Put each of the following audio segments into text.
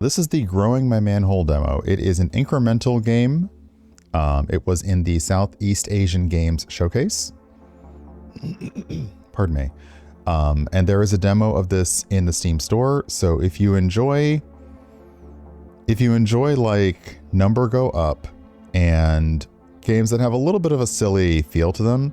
This is the Growing My Manhole demo. It is an incremental game. It was in the Southeast Asian Games Showcase. Pardon me. And there is a demo of this in the Steam store. So if you enjoy like Number Go Up and games that have a little bit of a silly feel to them,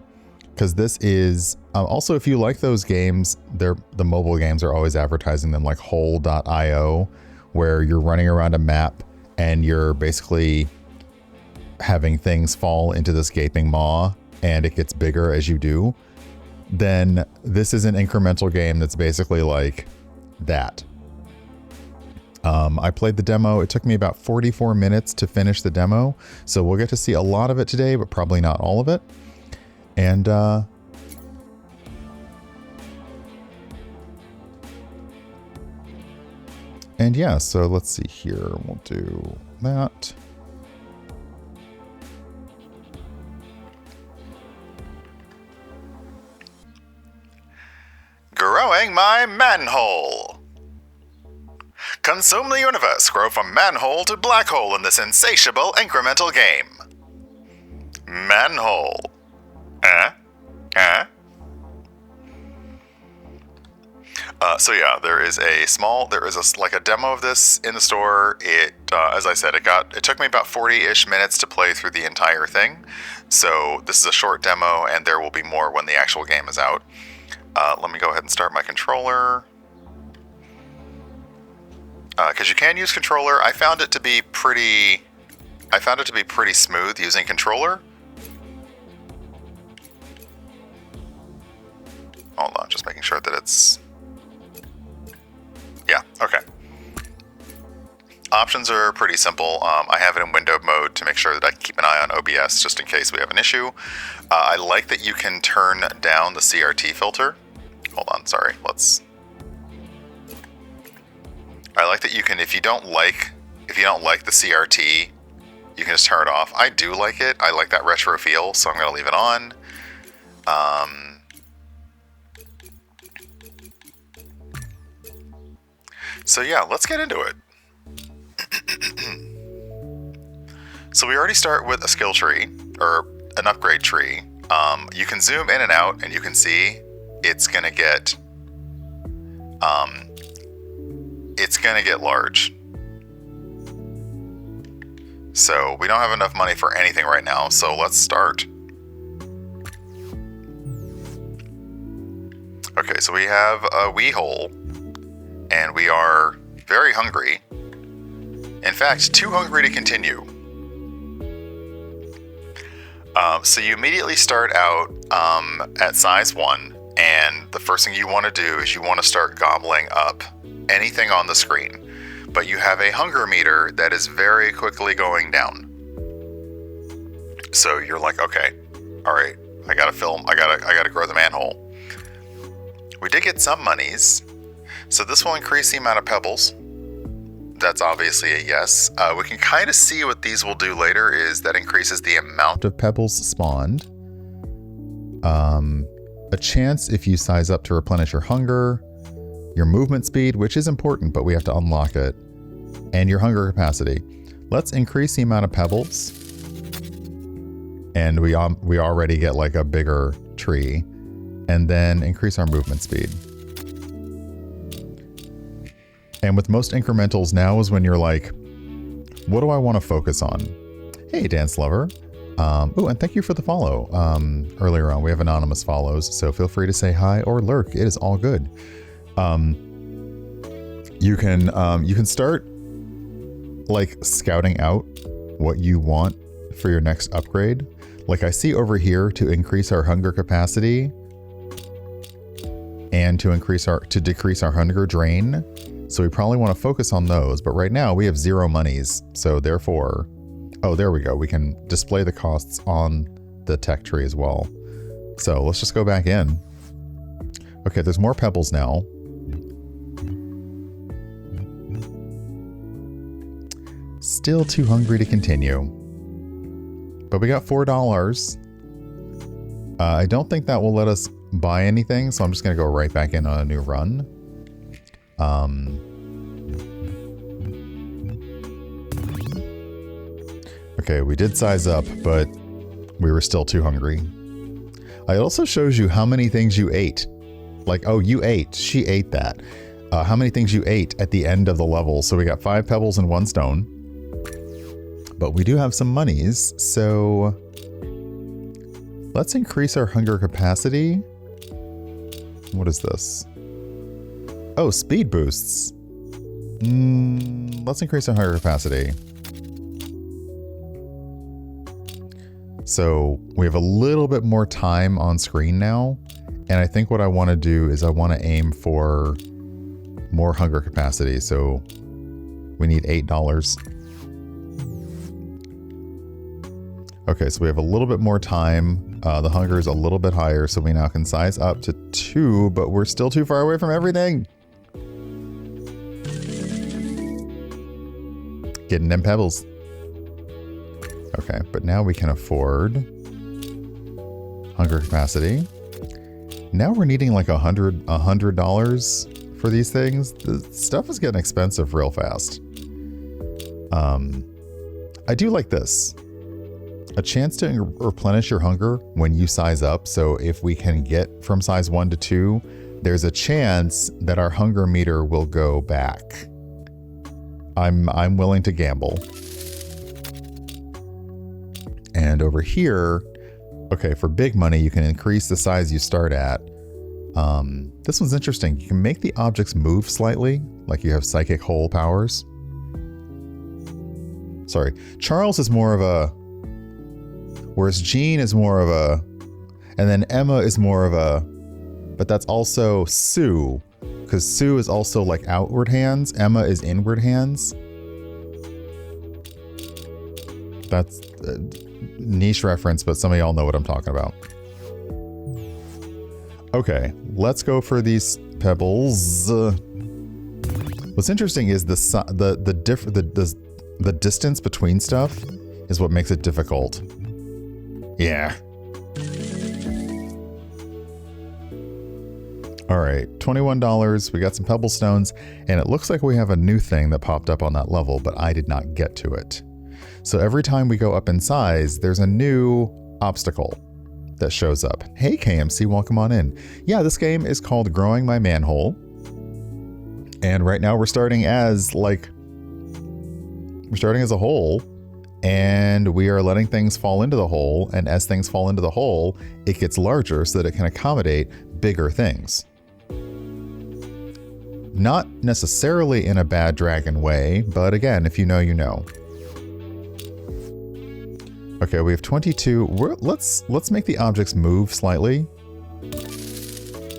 because this is also, if you like those games, the mobile games are always advertising them, like Hole.io, where you're running around a map and you're basically having things fall into this gaping maw and it gets bigger as you do. Then this is an incremental game that's basically like that. I played the demo. It took me about 44 minutes to finish the demo, so we'll get to see a lot of it today, but probably not all of it. And yeah, so let's see here. We'll do that. Growing my manhole. Consume the universe, grow from manhole to black hole in this insatiable incremental game. Manhole. So yeah, there is a demo of this in the store. It, as I said, it took me about 40-ish minutes to play through the entire thing. So this is a short demo, and there will be more when the actual game is out. Let me go ahead and start my controller. Because you can use controller. I found it to be pretty smooth using controller. Hold on, just making sure that it's... Yeah, okay. Options are pretty simple. I have it in window mode to make sure that I can keep an eye on OBS just in case we have an issue. I like that you can turn down the CRT filter. Hold on, sorry, I like that you can, if you don't like the CRT, you can just turn it off. I do like it. I like that retro feel, so I'm going to leave it on. So yeah, let's get into it. So we already start with a skill tree, or an upgrade tree. You can zoom in and out, and you can see it's gonna get large. So we don't have enough money for anything right now, so let's start. Okay, so we have a wee hole, and we are very hungry. In fact, too hungry to continue. So you immediately start out at size 1, and the first thing you want to do is you want to start gobbling up anything on the screen. But you have a hunger meter that is very quickly going down. So you're like, okay, all right, I gotta grow the manhole. We did get some monies, so this will increase the amount of pebbles. That's obviously a yes. We can kind of see what these will do later is that increases the amount of pebbles spawned. A chance if you size up to replenish your hunger, your movement speed, which is important, but we have to unlock it, and your hunger capacity. Let's increase the amount of pebbles, and we already get like a bigger tree, and then increase our movement speed. And with most incrementals now is when you're like, what do I want to focus on? Hey, Dance Lover. Oh, and thank you for the follow. Earlier on, we have anonymous follows, so feel free to say hi or lurk. It is all good. You can start like scouting out what you want for your next upgrade. Like I see over here to increase our hunger capacity and to decrease our hunger drain. So we probably want to focus on those, but right now we have 0 monies. So therefore, oh, there we go. We can display the costs on the tech tree as well. So let's just go back in. Okay, there's more pebbles now. Still too hungry to continue. But we got $4. I don't think that will let us buy anything, so I'm just going to go right back in on a new run. Okay, we did size up, but we were still too hungry. It also shows you how many things you ate. Like, oh, you ate. She ate that. How many things you ate at the end of the level. So we got 5 pebbles and 1 stone. But we do have some monies, so let's increase our hunger capacity. What is this? Oh, speed boosts. Let's increase our hunger capacity. So we have a little bit more time on screen now. And I think what I want to do is I want to aim for more hunger capacity. So we need $8. Okay, so we have a little bit more time. The hunger is a little bit higher, so we now can size up to 2, but we're still too far away from everything. Getting them pebbles. Okay, but now we can afford hunger capacity. Now we're needing like $100 for these things. The stuff is getting expensive real fast. I do like this. A chance to replenish your hunger when you size up. So if we can get from size 1 to 2, there's a chance that our hunger meter will go back. I'm willing to gamble. And over here, okay, for big money, you can increase the size you start at. This one's interesting. You can make the objects move slightly, like you have psychic hole powers. Sorry, Charles is more of a, whereas Jean is more of a, and then Emma is more of a, but that's also Sue, because Sue is also like outward hands. Emma is inward hands. That's a niche reference, but some of y'all know what I'm talking about. Okay, let's go for these pebbles. What's interesting is the distance between stuff is what makes it difficult. Yeah. All right, $21. We got some pebble stones, and it looks like we have a new thing that popped up on that level, but I did not get to it. So every time we go up in size, there's a new obstacle that shows up. Hey, KMC, welcome on in. Yeah, this game is called Growing My Manhole. And right now we're starting as a hole, and we are letting things fall into the hole. And as things fall into the hole, it gets larger so that it can accommodate bigger things. Not necessarily in a bad dragon way, but again, if you know, you know. Okay, we have 22. Let's make the objects move slightly.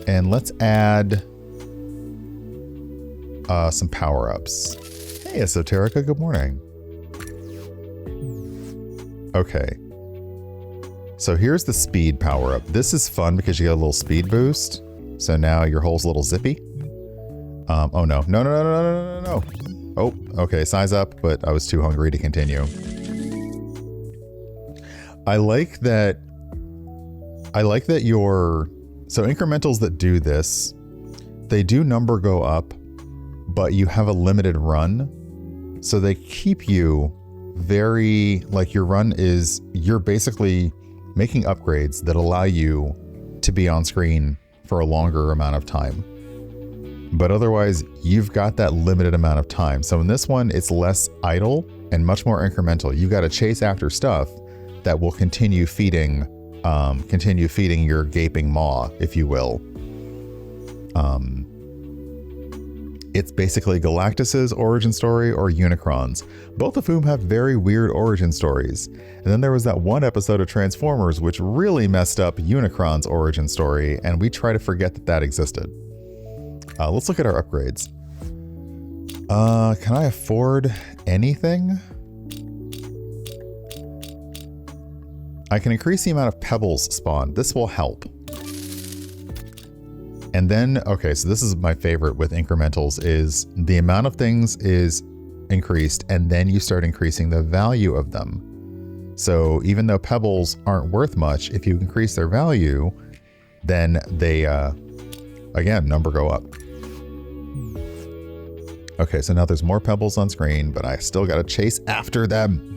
And let's add some power-ups. Hey, Esoterica, good morning. Okay. So here's the speed power-up. This is fun because you get a little speed boost. So now your hole's a little zippy. Oh no. No. Oh, okay, size up, but I was too hungry to continue. I like that so incrementals that do this, they do number go up, but you have a limited run. So they keep you very, like your run is, you're basically making upgrades that allow you to be on screen for a longer amount of time. But otherwise, you've got that limited amount of time. So in this one, it's less idle and much more incremental. You got to chase after stuff that will continue feeding your gaping maw, if you will. It's basically Galactus's origin story or Unicron's, both of whom have very weird origin stories. And then there was that one episode of Transformers which really messed up Unicron's origin story, and we try to forget that existed. Let's look at our upgrades. Can I afford anything? I can increase the amount of pebbles spawned. This will help. And then, okay, so this is my favorite with incrementals, is the amount of things is increased, and then you start increasing the value of them. So even though pebbles aren't worth much, if you increase their value, then they, again, number go up. Okay, so now there's more pebbles on screen, but I still gotta chase after them.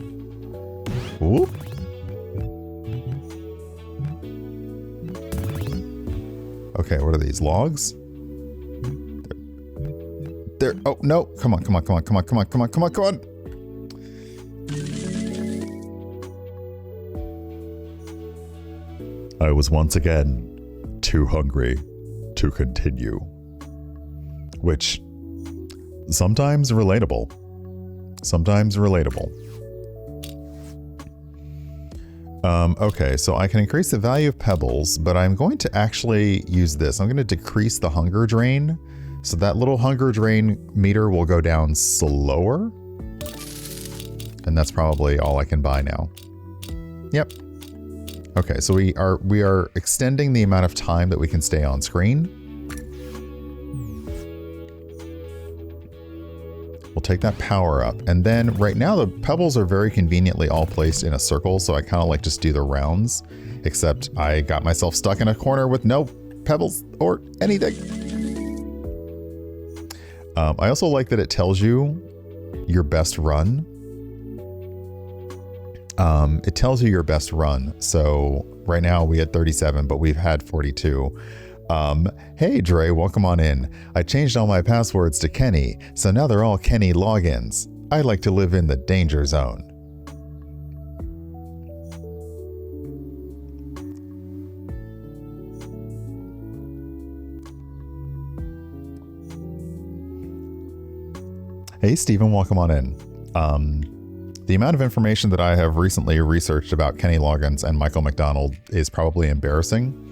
Whoop. Okay, what are these? Logs? There. Oh, no. Come on, come on, come on, come on, come on, come on, come on, come on. I was once again too hungry to continue. Which, sometimes relatable. Sometimes relatable. Okay, so I can increase the value of pebbles, but I'm going to actually use this. I'm going to decrease the hunger drain. So that little hunger drain meter will go down slower. And that's probably all I can buy now. Yep. Okay, so we are extending the amount of time that we can stay on screen. We'll take that power up. And then right now the pebbles are very conveniently all placed in a circle, so I kind of like just do the rounds, except I got myself stuck in a corner with no pebbles or anything. I also like that it tells you your best run. It tells you your best run. So right now we had 37, but we've had 42. Hey Dre, welcome on in. I changed all my passwords to Kenny, so now they're all Kenny logins. I like to live in the danger zone. Hey Steven, welcome on in. The amount of information that I have recently researched about Kenny Loggins and Michael McDonald is probably embarrassing.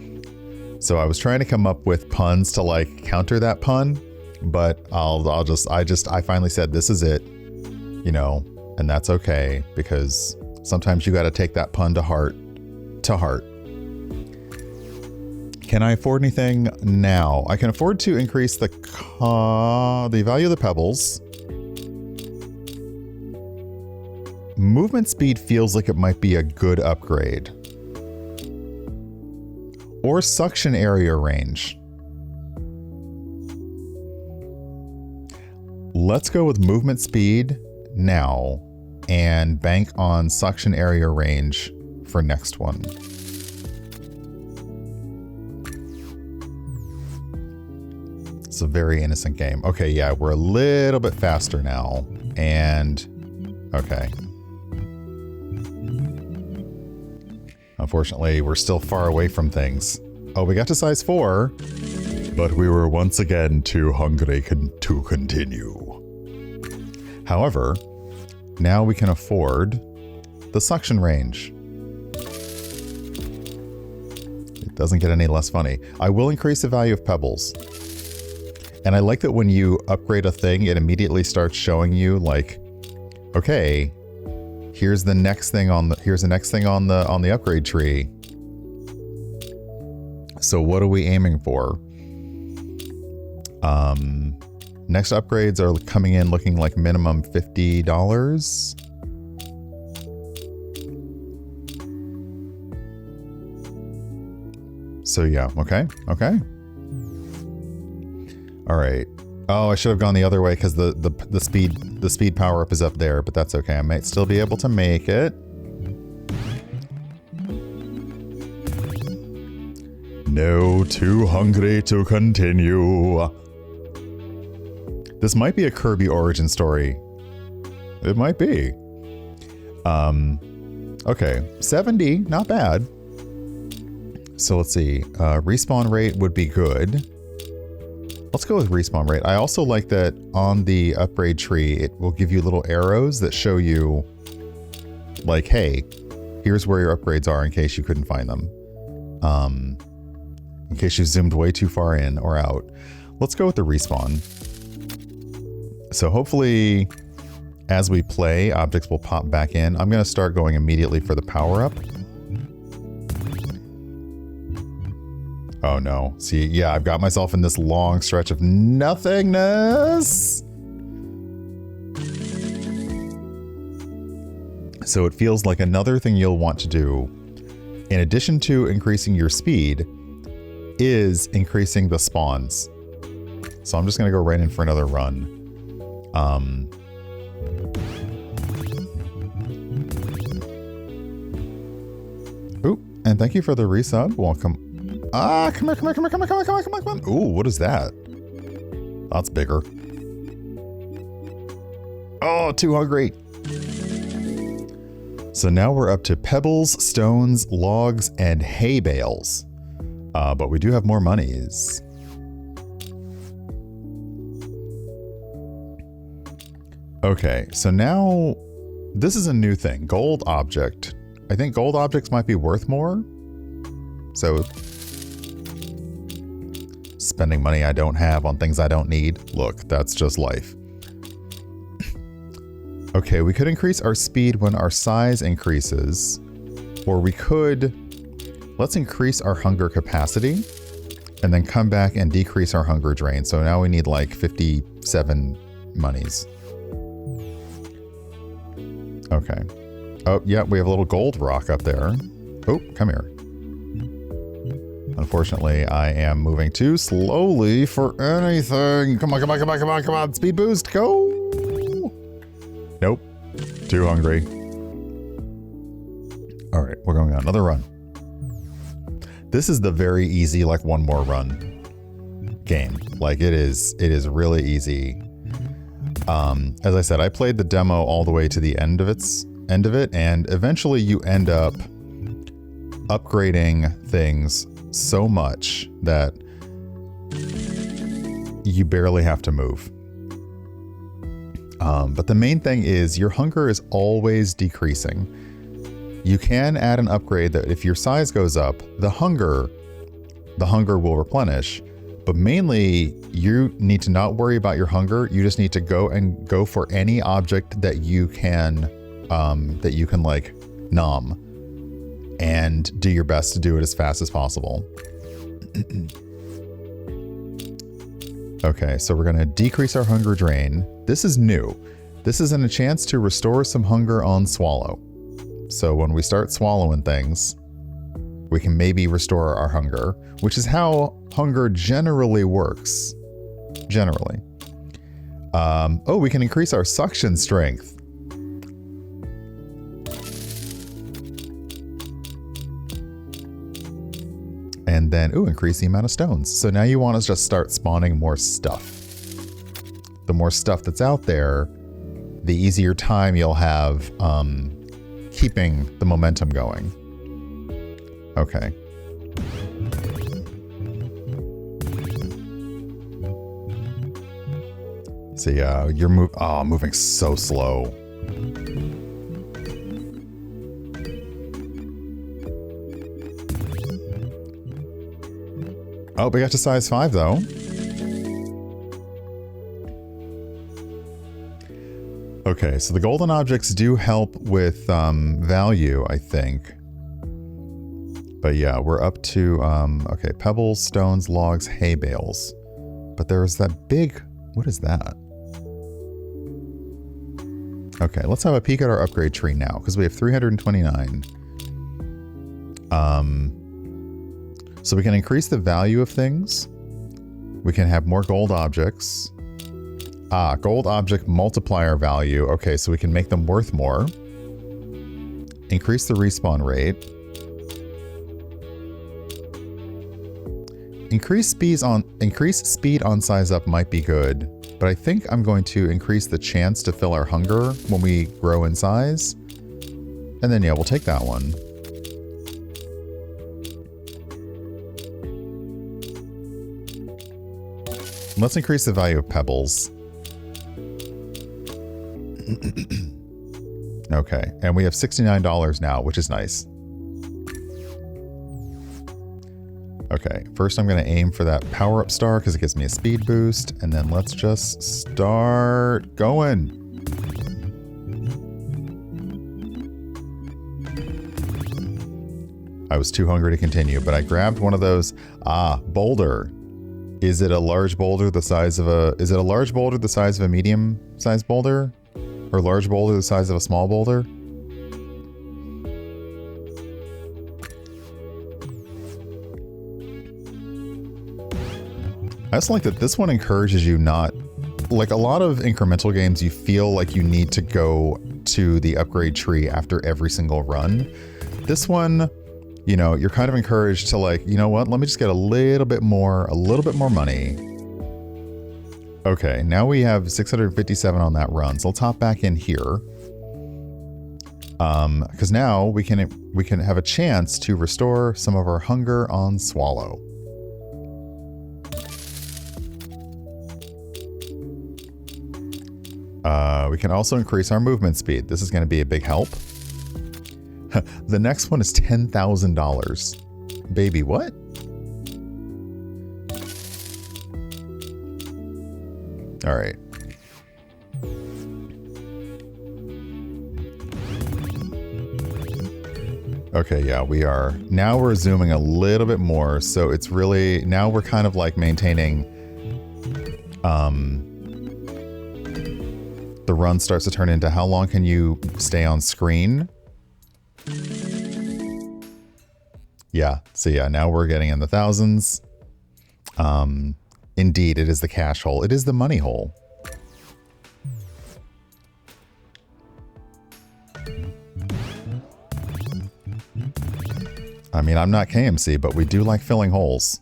So I was trying to come up with puns to like counter that pun, but I finally said this is it, you know, and that's okay because sometimes you got to take that pun to heart. Can I afford anything now? I can afford to increase the value of the pebbles. Movement speed feels like it might be a good upgrade. Or suction area range. Let's go with movement speed now and bank on suction area range for next one. It's a very innocent game. Okay, yeah, we're a little bit faster now. And okay. Unfortunately, we're still far away from things. Oh, we got to size 4, but we were once again too hungry to continue. However, now we can afford the suction range. It doesn't get any less funny. I will increase the value of pebbles. And I like that when you upgrade a thing, it immediately starts showing you like, okay, here's the next thing on the upgrade tree. So what are we aiming for? Next upgrades are coming in looking like minimum $50. So yeah, okay. All right. Oh, I should have gone the other way because the speed power up is up there, but that's okay. I might still be able to make it. No, too hungry to continue. This might be a Kirby origin story. It might be. Okay, 70, not bad. So let's see. Respawn rate would be good. Let's go with respawn rate. I also like that on the upgrade tree, it will give you little arrows that show you like, hey, here's where your upgrades are in case you couldn't find them. In case you zoomed way too far in or out. Let's go with the respawn. So hopefully as we play, objects will pop back in. I'm going to start going immediately for the power up. Oh no. See, yeah, I've got myself in this long stretch of nothingness. So it feels like another thing you'll want to do, in addition to increasing your speed, is increasing the spawns. So I'm just going to go right in for another run. And thank you for the resub. Welcome. Ah, come here, come here, come here, come here, come here, come here, come here, come here. Ooh, what is that? That's bigger. Oh, too hungry. So now we're up to pebbles, stones, logs, and hay bales. But we do have more monies. Okay, so now this is a new thing. Gold object. I think gold objects might be worth more. So spending money I don't have on things I don't need. Look, that's just life. Okay, we could increase our speed when our size increases. Or we could, let's increase our hunger capacity and then come back and decrease our hunger drain. So now we need like 57 monies. Okay. Oh, yeah, we have a little gold rock up there. Oh, come here. Unfortunately, I am moving too slowly for anything. Come on, come on, come on, come on, come on. Speed boost, go. Nope. Too hungry. All right, we're going on another run. This is the very easy, like one more run game. Like it is really easy. As I said, I played the demo all the way to the end of it, and eventually you end up upgrading things so much that you barely have to move. But the main thing is your hunger is always decreasing. You can add an upgrade that if your size goes up, the hunger will replenish. But mainly, you need to not worry about your hunger. You just need to go for any object that you can like nom, and do your best to do it as fast as possible. Okay, so we're gonna decrease our hunger drain. This is new. This is a chance to restore some hunger on swallow. So when we start swallowing things, we can maybe restore our hunger, which is how hunger generally works. Generally. Oh, we can increase our suction strength. And then, ooh, increase the amount of stones. So now you want to just start spawning more stuff. The more stuff that's out there, the easier time you'll have keeping the momentum going. Okay. So yeah, you're moving so slow. Oh, we got to size 5 though. Okay, so the golden objects do help with value, I think. But yeah, we're up to, okay, pebbles, stones, logs, hay bales. But there's that big, what is that? Okay, let's have a peek at our upgrade tree now, because we have 329. So we can increase the value of things. We can have more gold objects. Gold object multiplier value. Okay, so we can make them worth more. Increase the respawn rate. Increase speed on size up might be good, but I think I'm going to increase the chance to fill our hunger when we grow in size. And then yeah, we'll take that one. Let's increase the value of pebbles. Okay, and we have $69 now, which is nice. Okay, first I'm going to aim for that power-up star because it gives me a speed boost, and then let's just start going. I was too hungry to continue, but I grabbed one of those. Boulder. Is it a large boulder the size of a... Is it a large boulder the size of a medium-sized boulder? Or a large boulder the size of a small boulder? I just like that this one encourages you not... Like a lot of incremental games, you feel like you need to go to the upgrade tree after every single run. This one you know, you're kind of encouraged to like, you know what, let me just get a little bit more money. Okay, now we have 657 on that run. So let's hop back in here. Because now we can have a chance to restore some of our hunger on Swallow. We can also increase our movement speed. This is going to be a big help. The next one is $10,000. Baby, what? All right. Okay, yeah, we are. Now we're zooming a little bit more, so it's really, now we're kind of like maintaining, the run starts to turn into how long can you stay on screen? Yeah, so yeah, now we're getting in the thousands. Indeed, it is the cash hole. It is the money hole. I mean, I'm not KMC, but we do like filling holes.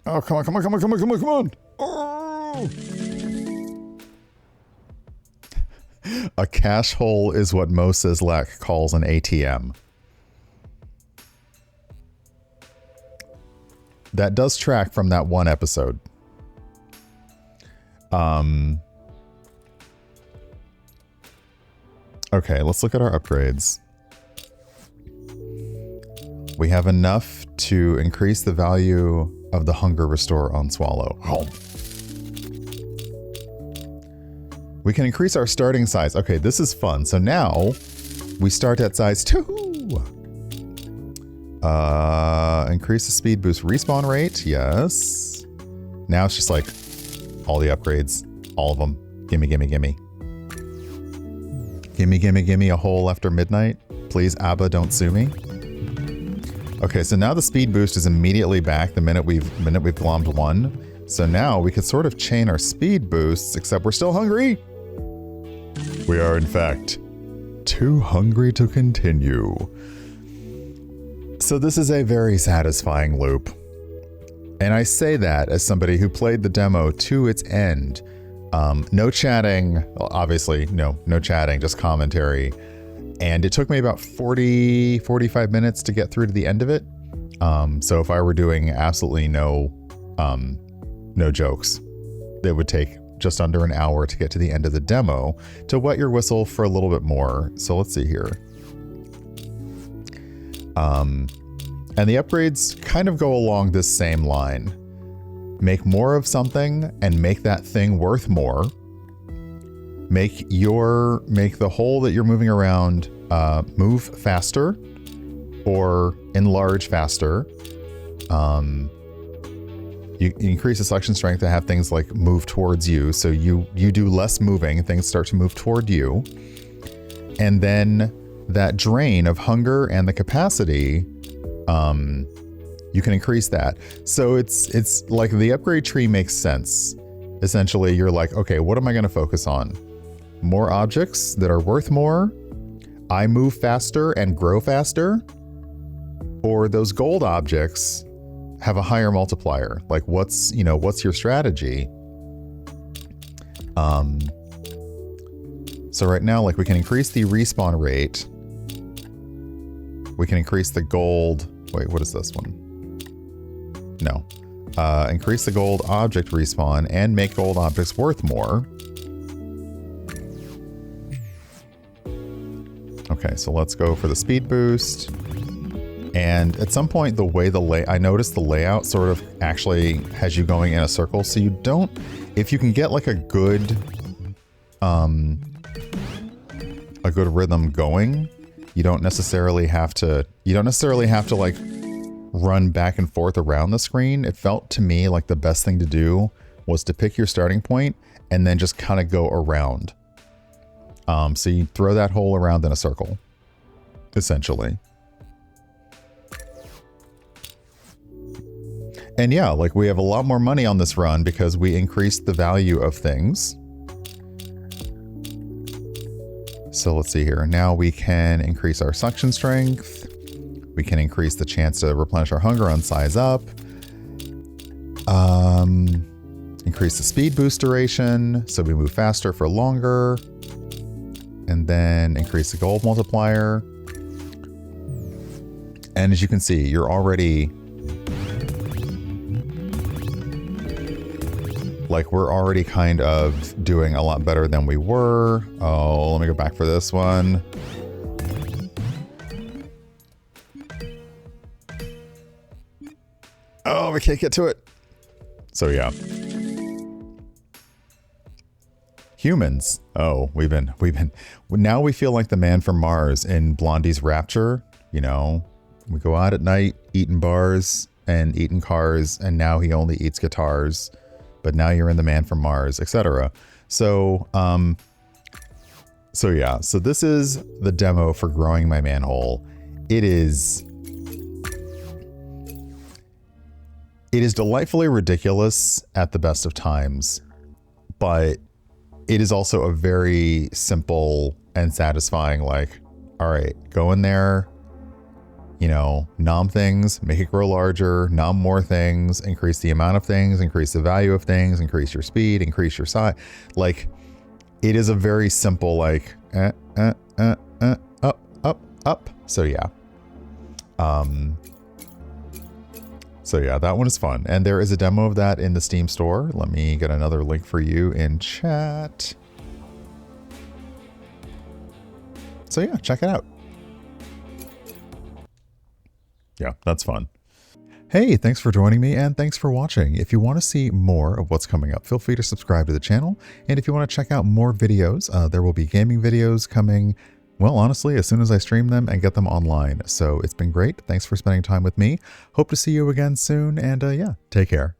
Oh, come on, come on, come on, come on, come on, come on. Oh! A cash hole is what Moses Lek calls an ATM. That does track from that one episode. Okay, let's look at our upgrades. We have enough to increase the value of the hunger restore on Swallow. Oh. We can increase our starting size. Okay, this is fun. So now we start at size 2. Increase the speed boost respawn rate. Yes. Now it's just like all the upgrades, all of them. Gimme, gimme, gimme. Gimme, gimme, gimme a hole after midnight. Please, Abba, don't sue me. Okay, so now the speed boost is immediately back the minute we've glommed 1. So now we could sort of chain our speed boosts, except we're still hungry. We are, in fact, too hungry to continue. So this is a very satisfying loop. And I say that as somebody who played the demo to its end. No chatting, well, obviously, no chatting, just commentary. And it took me about 45 minutes to get through to the end of it. So if I were doing absolutely no jokes, it would take just under an hour to get to the end of the demo to wet your whistle for a little bit more. So let's see here. And the upgrades kind of go along this same line. Make more of something and make that thing worth more. Make the hole that you're moving around move faster or enlarge faster. You increase the selection strength to have things like move towards you. So you do less moving, things start to move toward you. And then that drain of hunger and the capacity, you can increase that. So it's like the upgrade tree makes sense. Essentially, you're like, okay, what am I going to focus on? More objects that are worth more? I move faster and grow faster? Or those gold objects have a higher multiplier? Like what's your strategy? So right now, like we can increase the respawn rate. We can increase the gold. Wait, what is this one? No. Increase the gold object respawn and make gold objects worth more. Okay, so let's go for the speed boost. And at some point, I noticed the layout sort of actually has you going in a circle. So you don't, if you can get like a good rhythm going, you don't necessarily have to like run back and forth around the screen. It felt to me like the best thing to do was to pick your starting point and then just kind of go around. So you throw that hole around in a circle, essentially. And yeah, like we have a lot more money on this run because we increased the value of things. So let's see here. Now we can increase our suction strength. We can increase the chance to replenish our hunger on size up. Increase the speed boost duration, so we move faster for longer. And then increase the gold multiplier. And as you can see, you're already... like, we're already kind of doing a lot better than we were. Oh, let me go back for this one. Oh, we can't get to it. So yeah. Humans. Oh, now we feel like the man from Mars in Blondie's Rapture. You know, we go out at night, eating bars and eating cars, and now he only eats guitars. But now you're in the man from Mars, etc. So, yeah. So this is the demo for growing my manhole. It is delightfully ridiculous at the best of times, but it is also a very simple and satisfying, like, all right, go in there, you know, nom things, make it grow larger, nom more things, increase the amount of things, increase the value of things, increase your speed, increase your size. Like, it is a very simple, like, up. So yeah. So yeah, that one is fun. And there is a demo of that in the Steam store. Let me get another link for you in chat. So yeah, check it out. Yeah, that's fun. Hey, thanks for joining me and thanks for watching. If you want to see more of what's coming up, feel free to subscribe to the channel. And if you want to check out more videos, there will be gaming videos coming, well, honestly, as soon as I stream them and get them online. So it's been great. Thanks for spending time with me. Hope to see you again soon. And yeah, take care.